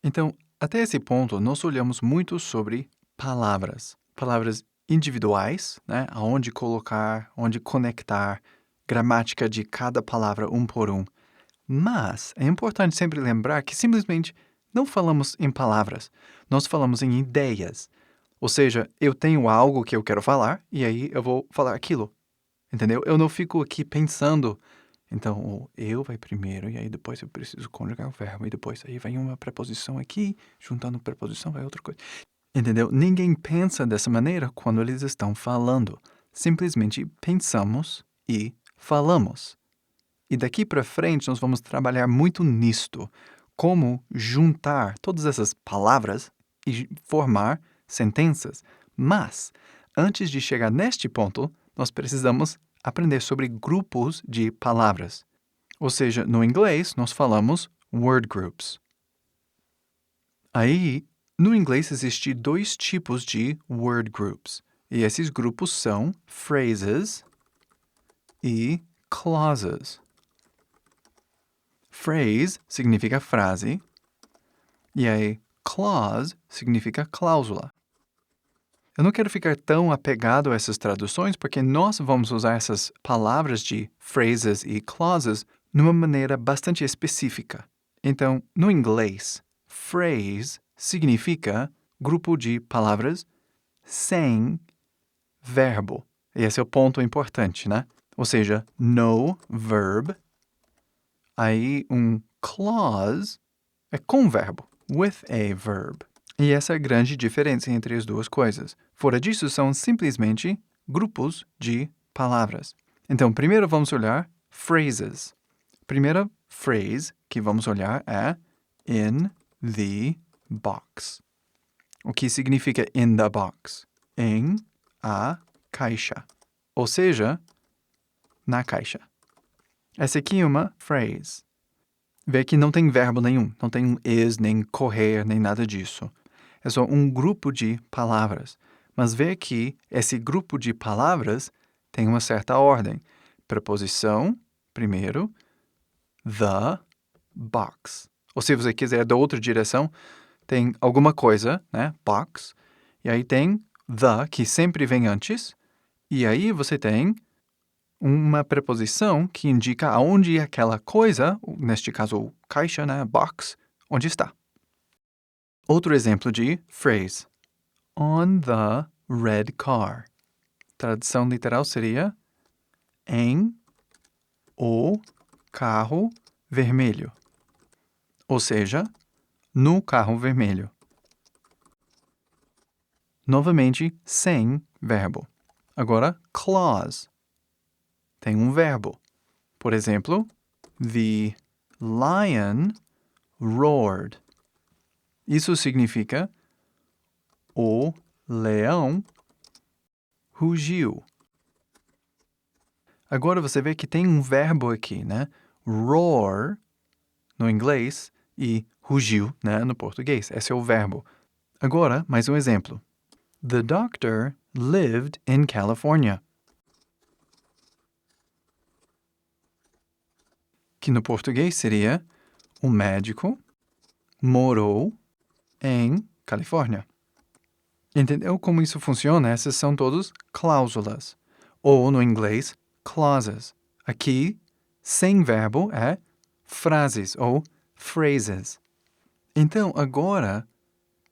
Então, até esse ponto, nós olhamos muito sobre palavras. Palavras individuais, né? Aonde colocar, onde conectar, gramática de cada palavra um por um. Mas é importante sempre lembrar que simplesmente não falamos em palavras, nós falamos em ideias. Ou seja, eu tenho algo que eu quero falar e aí eu vou falar aquilo, entendeu? Eu não fico aqui pensando. Então, o eu vai primeiro e aí depois eu preciso conjugar o verbo e depois aí vem uma preposição aqui, juntando preposição vai outra coisa. Entendeu? Ninguém pensa dessa maneira quando eles estão falando. Simplesmente pensamos e falamos. E daqui para frente nós vamos trabalhar muito nisto, como juntar todas essas palavras e formar sentenças. Mas, antes de chegar neste ponto, nós precisamos aprender sobre grupos de palavras. Ou seja, no inglês nós falamos word groups. Aí, no inglês existem dois tipos de word groups. E esses grupos são phrases e clauses. Phrase significa frase, e aí clause significa cláusula. Eu não quero ficar tão apegado a essas traduções, porque nós vamos usar essas palavras de phrases e clauses numa maneira bastante específica. Então, no inglês, phrase significa grupo de palavras sem verbo. E esse é o ponto importante, né? Ou seja, no verb. Aí, um clause é com verbo, with a verb. E essa é a grande diferença entre as duas coisas. Fora disso, são simplesmente grupos de palavras. Então, primeiro vamos olhar phrases. Primeira phrase que vamos olhar é in the box. O que significa in the box? Em a caixa. Ou seja, na caixa. Essa aqui é uma phrase. Vê que não tem verbo nenhum, não tem is, nem correr, nem nada disso. É só um grupo de palavras. Mas vê que esse grupo de palavras tem uma certa ordem. Preposição, primeiro, the box. Ou se você quiser da outra direção, tem alguma coisa, né, box, e aí tem the, que sempre vem antes, e aí você tem uma preposição que indica aonde aquela coisa, neste caso, caixa, né, box, onde está. Outro exemplo de phrase. On the red car. Tradução literal seria em o carro vermelho. Ou seja, no carro vermelho. Novamente, sem verbo. Agora, clause. Tem um verbo. Por exemplo, the lion roared. Isso significa o leão rugiu. Agora você vê que tem um verbo aqui, né? Roar, no inglês, e rugiu, né, no português. Esse é o verbo. Agora, mais um exemplo. The doctor lived in California. Que no português seria o médico morou em Califórnia. Entendeu como isso funciona? Essas são todas cláusulas. Ou, no inglês, clauses. Aqui, sem verbo, é frases ou phrases. Então, agora,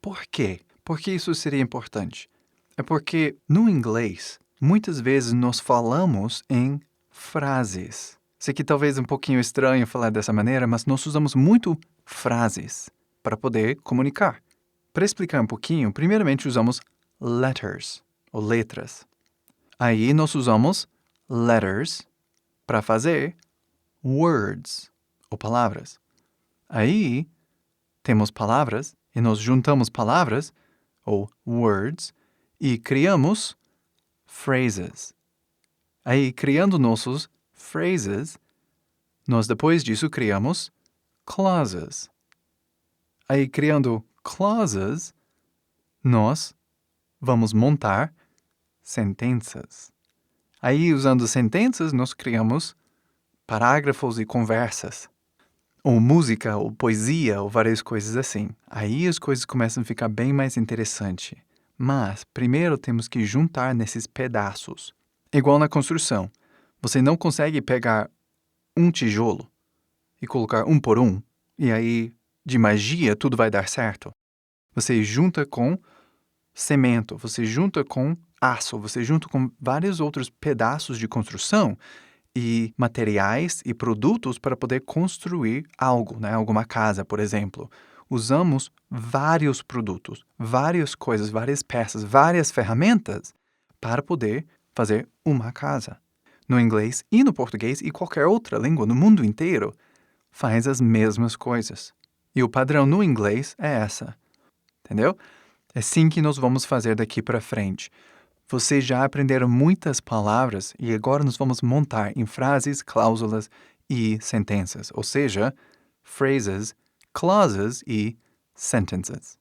por quê? Por que isso seria importante? É porque, no inglês, muitas vezes nós falamos em frases. Sei que talvez é um pouquinho estranho falar dessa maneira, mas nós usamos muito frases para poder comunicar. Para explicar um pouquinho, primeiramente usamos letters, ou letras. Aí nós usamos letters para fazer words, ou palavras. Aí temos palavras e nós juntamos palavras, ou words, e criamos phrases. Aí, criando nossos phrases, nós depois disso criamos clauses. Aí, criando clauses, nós vamos montar sentenças. Aí, usando sentenças, nós criamos parágrafos e conversas. ou música, ou poesia, ou várias coisas assim. Aí as coisas começam a ficar bem mais interessantes. Mas, primeiro temos que juntar nesses pedaços. Igual na construção. Você não consegue pegar um tijolo e colocar um por um, e aí, de magia, tudo vai dar certo. Você junta com cimento, você junta com aço, você junta com vários outros pedaços de construção e materiais e produtos para poder construir algo, né? Alguma casa, por exemplo. Usamos vários produtos, várias coisas, várias peças, várias ferramentas para poder fazer uma casa. No inglês e no português e qualquer outra língua no mundo inteiro faz as mesmas coisas. E o padrão no inglês é essa, entendeu? É assim que nós vamos fazer daqui para frente. Vocês já aprenderam muitas palavras e agora nós vamos montar em frases, cláusulas e sentenças, ou seja, phrases, clauses e sentences.